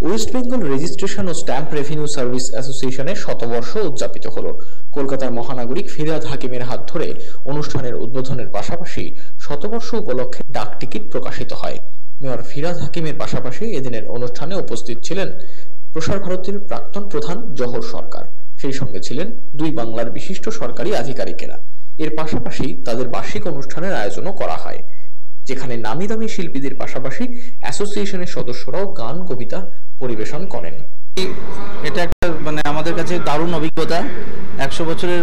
West Bengal registration ও stamp revenue service অ্যাসোসিয়েশনের শতবর্ষ উদযাপিত হলো। কলকাতার মহানাগরিক ফিরহাদ হাকিমের হাত ধরে অনুষ্ঠানের উদ্বোধনের পাশাপাশি শতবর্ষ উপলক্ষে ডাক টিকিট প্রকাশিত হয়। মেয়র ফিরহাদ হাকিমের পাশাপাশি এদিনের অনুষ্ঠানে উপস্থিত ছিলেন প্রসার ভারতীর প্রাক্তন প্রধান জহর সরকার, সেই সঙ্গে ছিলেন দুই বাংলার বিশিষ্ট সরকারি আধিকারিকেরা। এর পাশাপাশি তাদের বার্ষিক অনুষ্ঠানের আয়োজনও করা হয়, যেখানে নামি দামি শিল্পীদের পাশাপাশি অ্যাসোসিয়েশনের সদস্যরাও গান কবিতা পরিবেশন করেন। এটা একটা আমাদের কাছে দারুণ অভিজ্ঞতা। 100 বছরের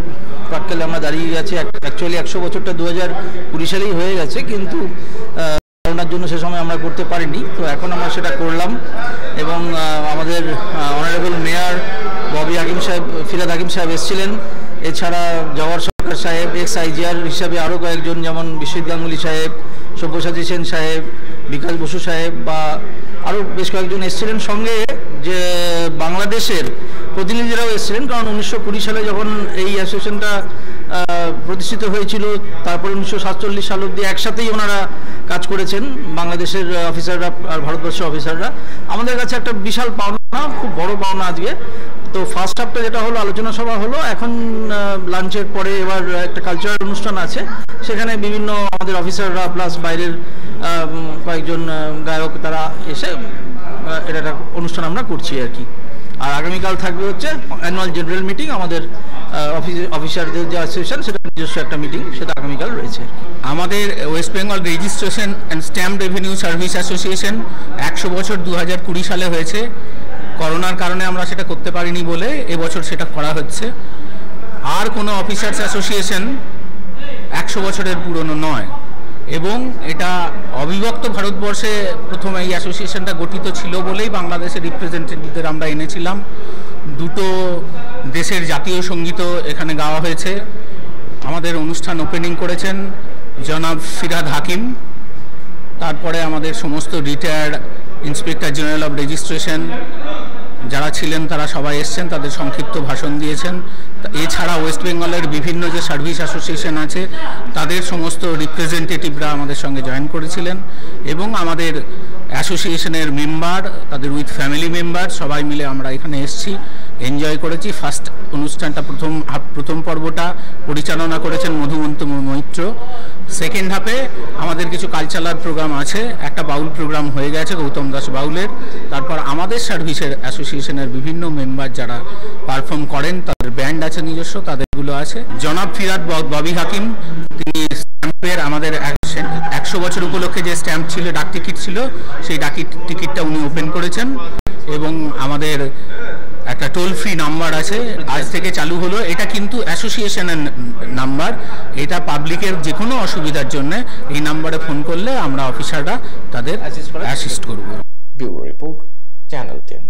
প্রাক্কালে আমরা দাঁড়িয়ে গেছি। অ্যাকচুয়ালি 100 বছরটা 2020 সালেই হয়ে গেছে, কিন্তু করোনার জন্য সে সময় আমরা করতে পারিনি। তো এখন আমরা সেটা করলাম এবং আমাদের অনারেবল মেয়র ববি হাকিম সাহেব, ফিরহাদ হাকিম সাহেব এসেছিলেন। এছাড়া জওহর সরকার সাহেব, এক্স আইজিআর হিসাবে আরও কয়েকজন, যেমন বিশ্বজিৎ গাঙ্গুলি সাহেব, সব্যসাচী সেন সাহেব, বিকাশ বসু সাহেব বা আরও বেশ কয়েকজন এসেছিলেন। সঙ্গে যে বাংলাদেশের প্রতিনিধিরাও এসেছিলেন, কারণ 1920 সালে যখন এই অ্যাসোসিয়েশনটা প্রতিষ্ঠিত হয়েছিল, তারপরে 1947 সাল অবধি একসাথেই ওনারা কাজ করেছেন, বাংলাদেশের অফিসাররা আর ভারতবর্ষের অফিসাররা। আমাদের কাছে একটা বিশাল পাওনা, খুব বড় পাওনা আজকে। তো ফার্স্ট হাফটা যেটা হলো আলোচনা সভা হলো, এখন লাঞ্চের পরে এবার একটা কালচারাল অনুষ্ঠান আছে, সেখানে বিভিন্ন আমাদের অফিসাররা প্লাস বাইরের কয়েকজন গায়ক তারা এসে এটা একটা অনুষ্ঠান আমরা করছি আর কি। আর আগামীকাল থাকবে হচ্ছে অ্যানুয়াল জেনারেল মিটিং, আমাদের অফিসারদের যে অ্যাসোসিয়েশন সেটা নিজস্ব একটা মিটিং, সেটা আগামীকাল রয়েছে। আমাদের West Bengal registration and stamp revenue service association 100 বছর 2020 সালে হয়েছে। করোনার কারণে আমরা সেটা করতে পারিনি বলে এবছর সেটা করা হচ্ছে। আর কোনো অফিসার্স অ্যাসোসিয়েশন 100 বছরের পুরনো নয়, এবং এটা অবিভক্ত ভারতবর্ষে প্রথম এই অ্যাসোসিয়েশনটা গঠিত ছিল বলেই বাংলাদেশের রিপ্রেজেন্টেটিভদের আমরা এনেছিলাম। দুটো দেশের জাতীয় সঙ্গীতও এখানে গাওয়া হয়েছে। আমাদের অনুষ্ঠান ওপেনিং করেছেন জনাব ফিরহাদ হাকিম। তারপরে আমাদের সমস্ত retired inspector general of registration যারা ছিলেন তারা সবাই এসছেন, তাদের সংক্ষিপ্ত ভাষণ দিয়েছেন। এছাড়া ওয়েস্ট বেঙ্গলের বিভিন্ন যে সার্ভিস অ্যাসোসিয়েশন আছে তাদের সমস্ত রিপ্রেজেন্টেটিভরা আমাদের সঙ্গে জয়েন করেছিলেন, এবং আমাদের অ্যাসোসিয়েশনের মেম্বার, তাদের উইথ ফ্যামিলি মেম্বার সবাই মিলে আমরা এখানে এসেছি, এনজয় করেছি। ফার্স্ট অনুষ্ঠানটা প্রথম পর্বটা পরিচালনা করেছেন মধুমন্ত মৈত্র। সেকেন্ড হাফে আমাদের কিছু কালচারাল প্রোগ্রাম আছে, একটা বাউল প্রোগ্রাম হয়ে গেছে গৌতম দাস বাউলের। তারপর আমাদের সার্ভিসের অ্যাসোসিয়েশনের বিভিন্ন মেম্বার যারা পারফর্ম করেন, তাদের ব্যান্ড আছে নিজস্ব, তাদেরগুলো আছে। জনাব ফিরহাদ ববি হাকিম, তিনি স্ট্যাম্পের আমাদের 100 বছর উপলক্ষে যে স্ট্যাম্প ছিল, ডাক টিকিট ছিল, সেই ডাক টিকিটটা উনি ওপেন করেছেন। এবং আমাদের একটা টোল ফ্রি নাম্বার আছে, আজ থেকে চালু হলো। এটা কিন্তু অ্যাসোসিয়েশনের নাম্বার, এটা পাবলিকের যে কোনো অসুবিধার জন্য এই নাম্বারে ফোন করলে আমরা অফিসাররা তাদের অ্যাসিস্ট করব। Bureau report, channel 10।